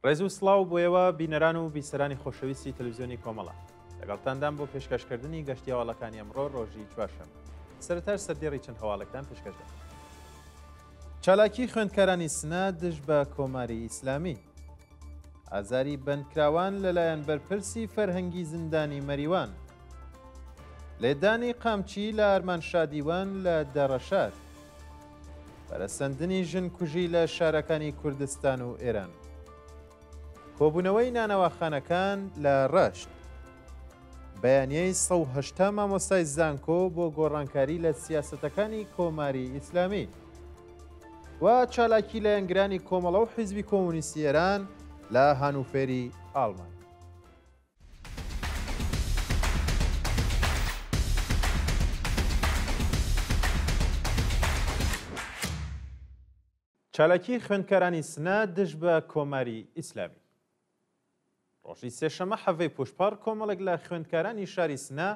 ڕێز و سڵاو بۆ ئێوە بینەران و بیسەرانی خۆشەویستی تەلەڤیزیۆنی کۆمەڵە لەگەڵتاندان بۆ پێشکەشکردنی گەشتی هەواڵەکانی ئەمڕۆ ڕۆژی چوارشەممە. سەرەتا سەردێڕی چەند هەواڵەکان پێشکەش دەکەم. چالاکی خوێندکارانی سنە دژ بە کۆماری ئیسلامی، ئازاری بەندکراوان لەلایەن بەرپرسی فەرهەنگی زیندانی مەریوان، لێدانی قامچی لە ئارمان شادیوان لە دەڕەشار، بەرەسەندنی ژن کوژی لە شارەکانی کوردستان و ئێران، کۆبوونەوەی نانەواخانەکان لە ڕەشت، بەیانیەی 180 مامۆستای زانکۆ بۆ گۆڕانکاری لە سیاسەتەکانی کۆماری ئیسلامی و چالاکی لە یەنگرانی کۆمەڵە و حیزبی کۆمونیستی ئێران لە هانوفێری ئاڵمان. چالاکی خوێندکارانی سنە دژ بە کۆماری ئیسلامی. ڕۆژی سێشەمە حەڤەی پوشپەڕ کۆمەڵێک لە خوێندکارانی شاری سنە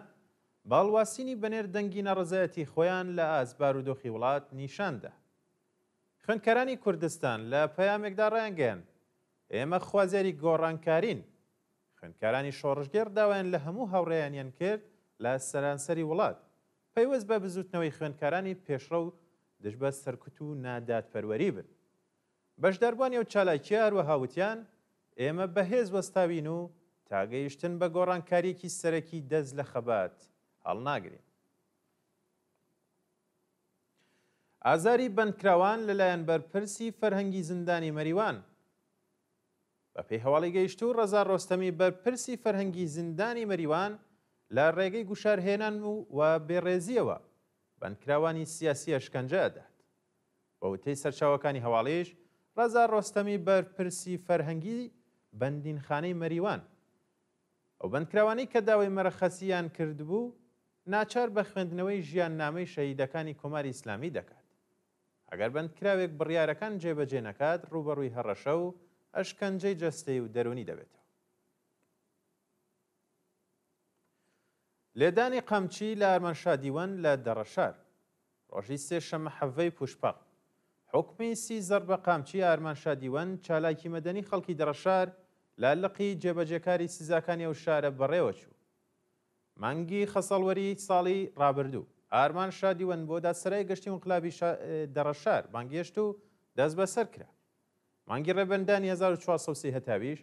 باڵواسینی بەنێر دەنگی نەڕەزایەتی خۆیان لە ئازبار و دۆخی وڵات نیشاندا. خوێندکارانی کوردستان لە پەیامێکدا ڕایانگەیان ئێمە خوازیاری گۆڕانکارین. خوێندکارانی شۆڕژگەر داوایان لە هەموو هاوڕێیانیان کرد لە سەرانسەری وڵات پەیوەست بە بزوتنەوەی خوێندکارانی پێشڕە و دژ بە سەرکوت و نادادپەروەری بن. بەشداربوانی و چالاکیە هەروەها وتیان ئێمە بەهێز وەستاوین و تاگەیشتن بە گۆڕانکاریەکی سەرەکی دەست لە خەبات هەڵناگرین. ئازاری بەندکراوان لەلایەن بەرپرسی فەرهەنگی زیندانی مەریوان. بە پێی هەواڵی گەیشتوو ڕەزا ڕۆستەمی بەرپرسی فەرهەنگی زیندانی مەریوان لە ڕێگەی گوشارهێنان و بێڕێزیەوە بەندکراوانی سیاسی ئەشکەنجە ئەدات. بە وتەی سەرچاوەکانی هەواڵیش ڕەزا ڕۆستەمی بەرپرسی فەرهەنگی بەندینخانەی مەریوان ئەو بەندکراوانەی کە داوای مەرەخەسییان کردبوو ناچار بە خوێندنەوەی ژیاننامەی شەهیدەکانی کۆماری ئیسلامی دەکات. ئەگەر بەندکراوێک بڕیارەکان جێبەجێ نەکات ڕوبەڕووی هەڕەشە و ئەشکەنجەی جەستەی و دەرونی دەبێتەوە. لێدانی قەمچی لە ئارمان شادیوان لە دەڕەشار. ڕۆژی سێشەممە حەڤەی پوشپەڕ حکمی 30 زەربە قامچی ئارمان شادیوان چالاکی مەدەنی خەڵکی دەڕەشار لە لقی جێبەجێکاری سزاکانی ئەو شارە بەڕێوە چوو. مانگی خەسەڵوەری ساڵی ڕابردوو ئارمان شادیوان بۆ دادسەرای گەشتی انقلابی دەڕەشار بانگێشت و دەست بەسەر کرا. مانگی ڕێبەندانی 1430 هەتاویش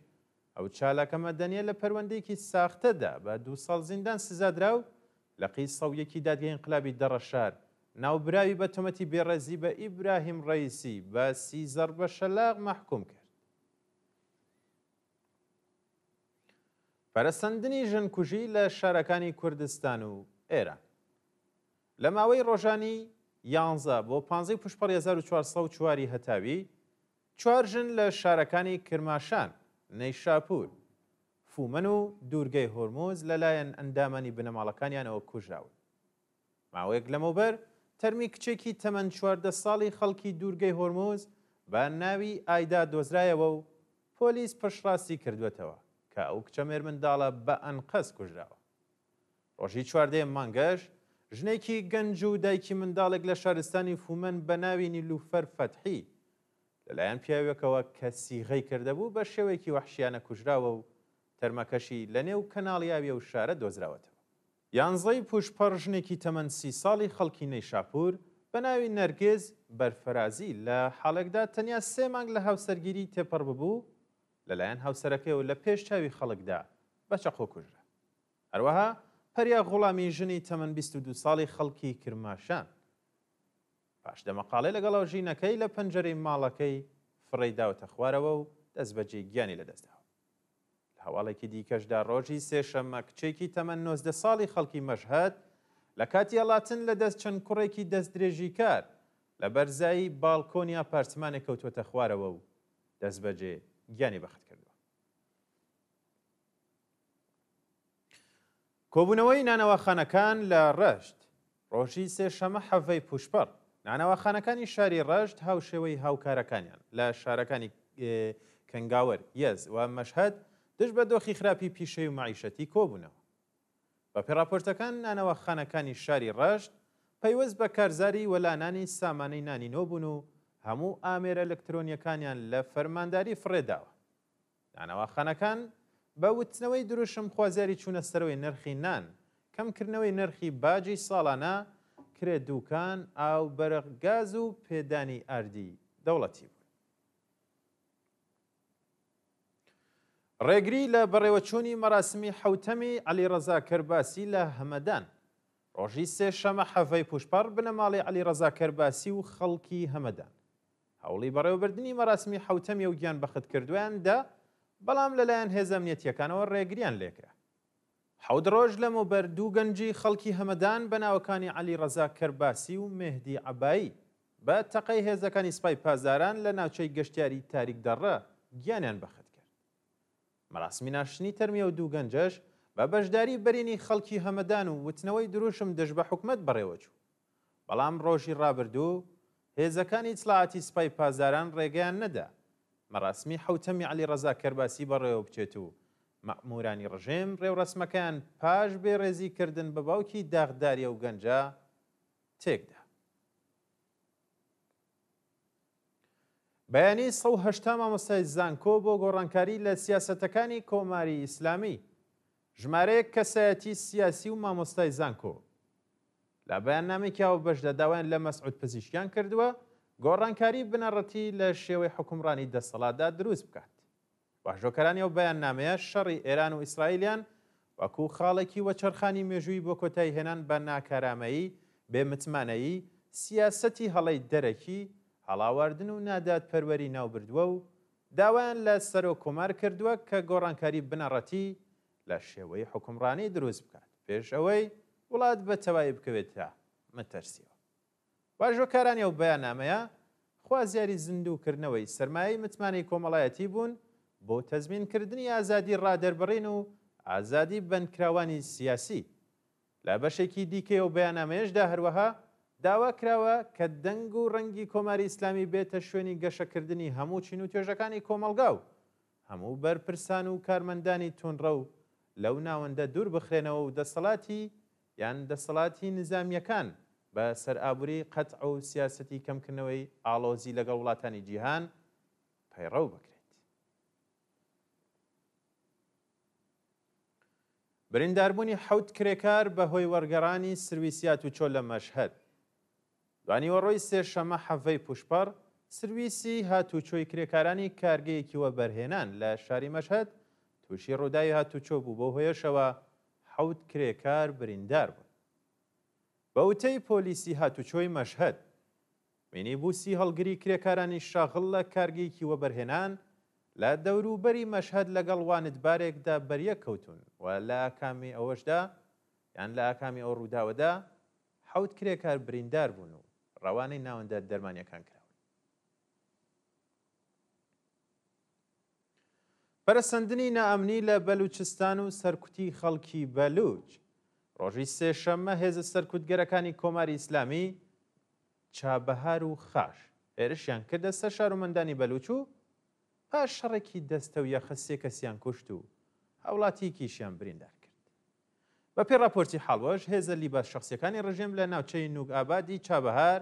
ئەو چالاکە مەدەنیە لە پەروەندەیەکی ساختەدا بە 2 ساڵ زیندان سزادرا و لەقی سەویەکی دادگای انقلابی دەڕەشار ناوبراوی بە تۆمەتی بێڕێزی بە ئیبراهیم ڕەیسی بە 30 زەربە شەلاق مەحکوم کرد. پەرەسەندنی ژنکوژی لە شارەکانی کوردستان و ئێران. لە ماوەی ڕۆژانی 11 بۆ 15 پوشپەڕی 1404 هەتاوی 4 ژن لە شارەکانی کرماشان، نەیشاپور، فومەن و دوورگەی هۆرمۆز لەلایەن ئەندامانی بنەماڵەکانیانەوە کوژراون. ماوەیەک لەمەوبەر تەرمی کچێکی تەمەن 14 ساڵی خەڵکی دوورگەی هۆرمۆز بە ناوی ئایدا دۆزرایەوە و پۆلیس پشڕاستی کردوێتەوە کە ئەو کچە مێر منداڵە بە ئەنقەس کوژراوە. ڕۆژی 14 مانگەش ژنێکی گەنج و دایکی منداڵێک لە شارستانی فومەن بە ناوی نیلوفەر فەتحی لەلایەن پیاوێکەوە کە سیغەی کردهبوو بە شێوەیەکی وەحشیانە کوژراوە و تەرمەکەشی لە نێو کەناڵیاویە و شارە دۆزراوەتەوە. 11 پوشپەڕ ژنێکی تەمەن 30 ساڵی خەڵکی نەیشاپور بە ناوی نەرگێز بەرفەرازی لە حاڵێکدا تەنیا 3 مانگ لە هاوسەرگیری تێپەڕ ببوو لەلایەن هاوسەرەکەیەوە لە پێش چاوی خەڵکدا بەچەقۆ کوژرا. هەروەها پەریا غوڵامی ژنی تەمەن 22 ساڵی خەڵکی کرماشان پاش دەمەقاڵێ لەگەڵەوە ژینەکەی لە پەنجەرەی ماڵەکەی فڕێی داوەتە خوارەوە و دەستبەجێ گیانی لەدەستداوە. لە هەواڵێکی دیکەشدا ڕۆژی سێشەممە کچێکی تەمەن 19 ساڵی خەڵکی مەشهەد لە کاتی هەڵاتن لە دەست چەند کوڕێکی دەست درێژی کار لە بەرزایی باڵکۆنی ئاپارتمانێک کەوتوەتە خوارەوە و دەستبەجێ گیانی بەخت کردووە. کۆبوونەوەی نانەواخانەکان لە ڕەشت. ڕۆژی سێشەممە حەڤەی پوشپەڕ نانەواخانەکانی شاری ڕەشت هاوشێوەی هاوکارەکانیان لە شارەکانی کەنگاوەر، یەز و مەشهەد دژ بە دۆخی خراپی پیشەی و معیشەتی کۆبوونەوە. بە پێڕاپۆرتەکان نانەواخانەکانی شاری ڕەشت پەیوەست بە کارزاری وەلانانی سامانەی نانی نۆ بوون و هەموو ئامێرە ئەلکترۆنیەکانیان لە فەرمانداری فڕێداوە. دانەواخانەکان بە وتنەوەی دروشم خوازیاری چوونە سەرەوەی نرخی نان کەمکردنەوەی نرخی باجی ساڵانە کرێ دووکان ئاو بەرق گاز و پێدانی ئاردی دەوڵەتی بوو. ڕێگری لە بەڕێوەچوونی مەراسمی حوتەمی عەلیڕەزا کەرباسی لە هەمەدان. ڕۆژی سێشەمە حەڤەی پوشپەڕ بنەماڵی عەلیڕەزا کەرباسی و خەڵکی هەمەدان هەوڵی بەڕێوەبردننی مەراسمی حوتەمی و گیان بەخت کردویاندا بەڵام لەلایەن هێزە ئەمنیەتیەکانەوە ڕێگریان لێکرا. حەوت ڕۆژ لەمەوبەر دوو گەنجی خەڵکی هەمەدان بە ناوەکانی عەلیڕەزا کەرباسی و مێهدی عەبایی بە تەقەی هێزەکانی سوپای پازاران لە ناوچەی گەشتیاری تاریک دەڕە گیانیان بەخت کرد. مەراسمی ناشتنی تەرمیە و دوو گەنجەش بە بەشداری بەرینی خەڵکی هەمەدان و وتنەوەی دروشم دەژ بە حکومەت بەڕێوەچوو. بەڵام ڕۆژی ڕابردوو هێزەکانی ئیسلاحاتی سوپای پازاران ڕێگەیان نەدا مەراسمی حوتەمی عەلیڕەزا کەرباسی بەڕێوە بچێت و مەئمورانی ڕژێم ڕێوڕەسمەکەیان پاش بێڕێزیکردن بە باوکی داغداریە و گەنجە تێکدا. بەیانی 180 مامۆستای زانکۆ بۆ گۆڕانکاری لە سیاسەتەکانی کۆماری ئیسلامی. ژمارەیەک کەسایەتی سیاسی و مامۆستای زانکۆ لە بەیاننامێکیاوە بەشدە داوایان لە مەسعود پزیشکیان کردووە گۆڕانکاری بنەڕەتی لە شێوەی حکومڕانی دەسەڵاتدا دروست بکات. واژۆکەرانی ئەو بەیاننامەیە شەڕی ئێران و ئیسرائیلیان وەکوو خاڵێکی وەچەرخانی مێژووی بۆ کۆتایی هێنان بە ناکارامەیی بێمتمانەیی سیاسەتی هەڵەی دەرەکی هەڵاواردن و نادات پەروەری ناوبردووە و داوایان لە سەرۆ کۆمار کردووە کە گۆڕانکاری بنەڕەتی لە شێوەی حکومڕانی دروست بکات پێش ئەوەی وڵات بە تەواوی بکەوێتە مەتەرسیەوە. واژۆکارانی ئەو بەیاننامەیە خوازیاری زیندووکردنەوەی سەرمایەی متمانەی کۆمەڵایەتی بوون بۆ تەزمینکردنی ئازادی ڕادەربڕین و ئازادی بەندکراوانی سیاسی. لە بەشێکی دیکەی ئەو بەیاننامەیەشدا هەروەها داوا کراوە کە دەنگ و ڕەنگی کۆماری ئیسلامی بێتە شوێنی گەشەکردنی هەموو چین و توێژەکانی کۆمەڵگا و هەموو بەرپرسان و کارمەندانی تونڕە و لەو ناوەندە دوور بخرێنەوە و دەسەڵاتی یان دەسەڵاتی نظامیەکان بە سەرئابووری قەتع و سیاسەتی کەمکردنەوەی ئاڵۆزی لەگەڵ وڵاتانی جیهان پەیڕەو بکرێت. برینداربوونی حەوت کرێکار بەهۆی وەرگەڕانی سرویسیات و چۆ لە مەشهەد. دوانیوە ڕۆی سێشەمە حەڤەی پوشپەڕ سرویسی هاتوچۆی کرێکارانی کارگەیەکیوە بەرهێنان لە شاری مەشهەد تووشی ڕووداوی هاتوچۆ بوو بۆ هۆیشەوە حەوت کرێکار بریندار بوون. بە وتەی پۆلیسی هاتوچۆی مەشهەد مینیبوسی هەڵگری کرێکارانی شاغڵ لە کارگەیەکی وەبەرهێنان لە دەوروبەری مەشهەد لەگەڵ وانتبارێکدا بەریە کەوتون و لە ئاکامی ئەوەشدا یان لە ئاکامی ئەو ڕووداوەدا حەوت کرێکار بریندار بوون و ڕەوانەی ناوەندە دەرمانیەکان کراون. پەرەسەندنی نائەمنی لە بەلوچستان و سەرکوتی خەڵکی بەلوچ. ڕۆژی سێشەممە هێزە سەرکوتگەرەکانی کۆماری ئیسلامی چابەهار و خاش هێرشیان کردە سەر شارۆمەندانی بەلوچ و پاش شەڕێکی دەستە و یەخە سێ کەسیان کوشت و هاوڵاتیەکیشیان بریندار کرد. بە پێی راپۆرتی حاڵوەش هێزە لیباس شەخسیەکانی ڕژێم لە ناوچەی نووگ ئابادی چابەهار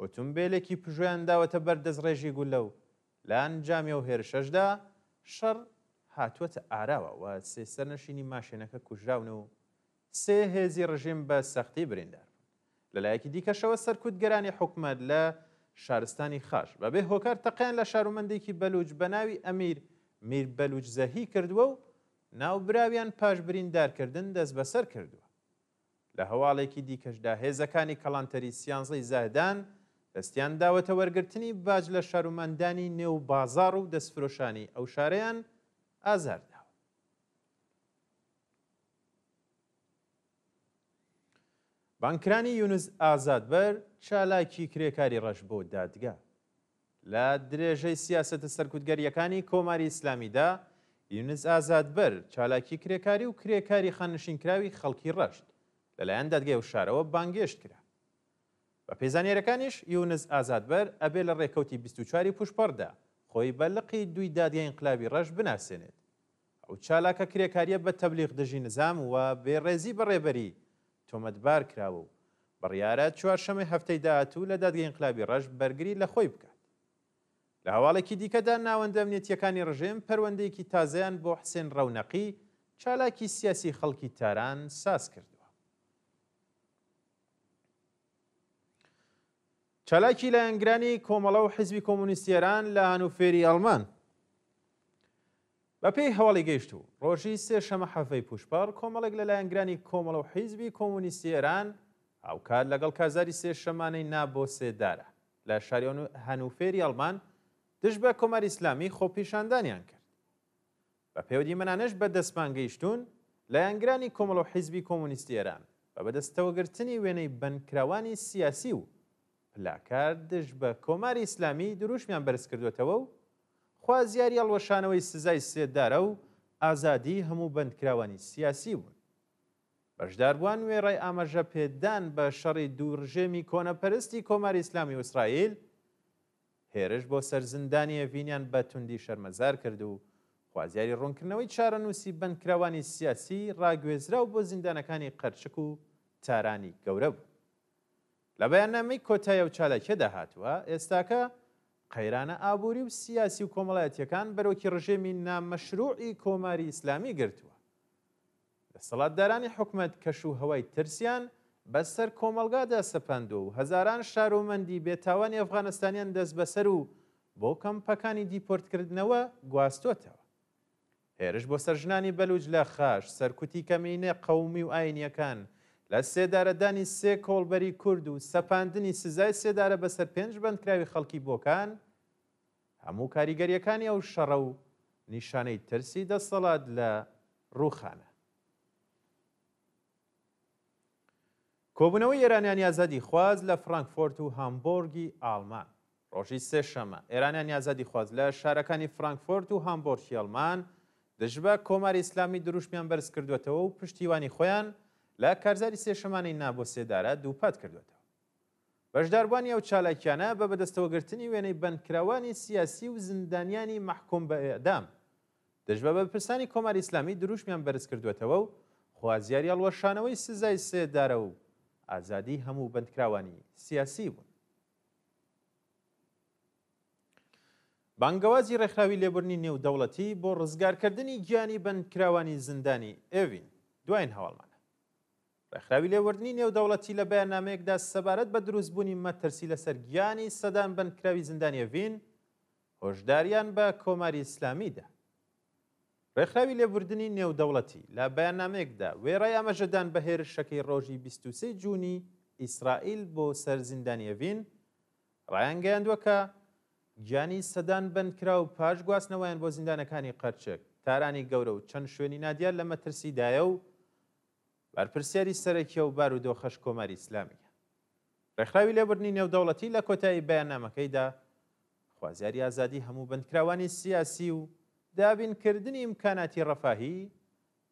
ئۆتۆمبیلێکی پژۆیان داوەتە بەردەست ڕێژی گولە و لە ئەنجامی ئەو هێرشەشدا شەڕ هاتووەتە ئاراوە و سێ سەرنشینی ماشێنەکە کوژراون و سێ هێزی ڕژیم بە سەختی بریندار بوون. لەلایەکی دیکەشەوە سەرکوتگەرانی حکومەت لە شارستانی خاش بەبێ هۆکار تەقیان لە شارۆمەندێکی بەلوچ بە ناوی ئەمیر میر بەلوچ زەهی کردووە و ناوبراویان پاش بریندارکردن دەست بەسەر کردووە. لە هەواڵێکی دیکەشدا هێزەکانی کەڵانتەری سیانزەی زاهدان دەستیان داوەتە وەرگرتنی باج لە شارۆمەندانی نێو بازاڕ و دەستفرۆشانی ئەو شارەیان ئازارداوە. بانکرانی یونس ئازادبەر چالاکی کرێکاری ڕەش بۆ دادگا. لە درێژەی سیاسەتە سەرکوتگەریەکانی کۆماری ئیسلامیدا یونس ئازادبەر چالاکی کرێکاری و کرێکاری خانشینکراوی خەڵکی ڕەشت لەلایەن دادگای و شارەوە بانگێشت کرا. بە پێزانیەرەکانیش یونس ئازادبەر ئەبێ لە ڕێکەوتی 24 پوشپەڕدا خۆی بە لقی دوی دادگای ئینقلابی ڕەش بناسێنێت. ئەو چالاکە کرێکاریە بە تەبلیغ دژی نزام و بێڕێزی بەڕێبەری تۆمەتبار کراوە و بڕیارە چوارشەمەی هەفتەی داهاتوو لە دادگای ئینقلابی ڕەش بەرگری لە خۆی بکات. لە هەواڵێکی دیکەدا ناوەندە ئەمنیەتیەکانی ڕژێم پەروەندەیەکی تازەیان بۆ حسێن ڕەونەقی چالاکی سیاسی خەڵکی تاران ساز کردووە. چالاکی لایەنگرانی کۆمەڵە و حیزبی کۆمونیستی ئێران لە هانوفێری ئەڵمان بەپێی هەواڵی گەیشت و ڕۆژی سێشەمە حەفەی پوشپەڕ کۆمەڵێک لە لایەنگرانی کۆمەڵە و حیزبی کۆمونیستی ئێران هاوکات لەگەڵ کارزاری سێشەمانەی نابۆ سێدارە لە شاری هانوفێری ئەڵمان دژ بە کۆماری ئیسلامی خۆپیشاندانیان کرد. بە پێوە دیمەنانەش بە دەستمان گەیشتون لایەنگرانی کۆمەڵە و حیزبی کۆمونیستی ئێران بە بەدەستەوەگرتنی وێنەی بەندکراوانی سیاسی و پلاکار دژ بە کۆماری ئیسلامی دروشمیان بەرز کردوێتەوە و خوازیاری هەڵوەشانەوەی سزای سێدارە و ئازادی هەموو بەندکراوانی سیاسی بوون. بەشداربووان وێڕای ئاماژە پێدان بە شەڕی دووڕژێمی کۆنەپەرستی کۆماری ئیسلامی و ئیسرائیل هێرش بۆ سەرزندانی ئەڤینیان بە توندی شەرمەزار کرد و خوازیاری ڕوونکردنەوەی چارەنووسی بەندکراوانی سیاسی ڕاگوێزرا و بۆ زیندانەکانی قەرچک و تارانی گەورە بوو. لە بەیاننامەی کۆتایە و چالاکیەدا هاتووە ئێستاکە قەیرانە ئابووری و سیاسی و کۆمەڵایەتیەکان بەرەوکی ڕژێمی نامەشروعی کۆماری ئیسلامی گرتووە. دەسەڵاتدارانی حکومەت کەش و هەوای ترسیان بەسەر کۆمەلگادا سەپاندووە و هەزاران شارۆمەندی بێتاوانی ئەفغانستانیان دەست بەسەر و بۆ کەمپەکانی دیپۆرتکردنەوە گواستوتەوە. هێرش بۆ سەرژنانی بەلوج لە خاش سەرکوتی کەمینە قەومی و ئاینیەکان لە سێدارەدانی سێ کۆڵبەری کورد و سەپاندنی سزای سێدارە بەسەر 5 بەندکراوی خەڵکی بۆکان هەموو کاریگەریەکانی ئەو شەڕە و نیشانەی ترسی دەسەڵات لە ڕووخانە. کۆبوونەوەی ئێرانیانی ئازادی خواز لە فرانکفۆرت و هامبۆرگی ئاڵمان ڕۆژی سێشەمە ئێرانیانی ئازادی خواز لە شارەکانی فرانکفۆرت و هامبۆرگی ئەڵمان دژبە کۆماری ئیسلامی دروشمیان بەرز کردوێتەوە و پشتیوانی خۆیان لە کارزاری سێشەمانەی نابۆ سێدارە دووپات کردوێتەوە. بەشداربوانی ئەو چالاکیانە بە بەدەستەوەگرتنی وێنەی بەندکراوانی سیاسی و زیندانیانی مەحکوم بە ئێدام دژبە بە بەرپرسانی کۆماری ئیسلامی دروشمیان بەرز کردوێتەوە و خوازیاری هەڵوەشانەوەی سزای سێدارە و ئازادی هەموو بەندکراوانی سیاسی بوون. بانگەوازی ڕێکخراوی لێبوردنی نێودەوڵەتی بۆ ڕزگارکردنی گیانی بەندکراوانی زیندانی ئێڤین دوایین هەواڵمانە. ڕێکخراوی لێبوردنی نێودەوڵەتی لە بەیاننامەیەکدا سەبارەت بە دروستبوونی مەترسی لەسەر گیانی سەدان بەندکراوی زیندانی ئێڤین هۆشداریان بە کۆماری ئیسلامیدا. ڕێکخراوی لێبوردنی نێودەوڵەتی لە بەیاننامەیەکدا وێڕای ئاماژەدان بە هێرشەکەی ڕۆژی 23 جوونی ئیسرائیل بۆ سەر زیندانی ئێڤین ڕایانگەیاندووە کە گیانی سەدان بەندکرا و پاش گواستنەوەیان بۆ زیندانەکانی قەرچک تارانی گەورە و چەند شوێنی نادیار لە مەترسیدایە و بەرپرسیاری سەرەکیە و بارودۆخەش کۆماری ئیسلامیە. ڕێکخراوی لێبوردنی نێودەوڵەتی لە کۆتایی بەیاننامەکەیدا خوازیاری ئازادی هەموو بەندکراوانی سیاسی و دابینکردنی ئیمکاناتی ڕەفاهی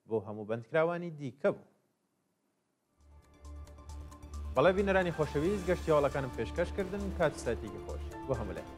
بۆ هەموو بەندکراوانی دیکە بوو. بەڵێ بینەرانی خۆشەویست گەشتی هەواڵەکانم پێشکەشکردن کات ساتێکی خۆش بۆ هەموو لای.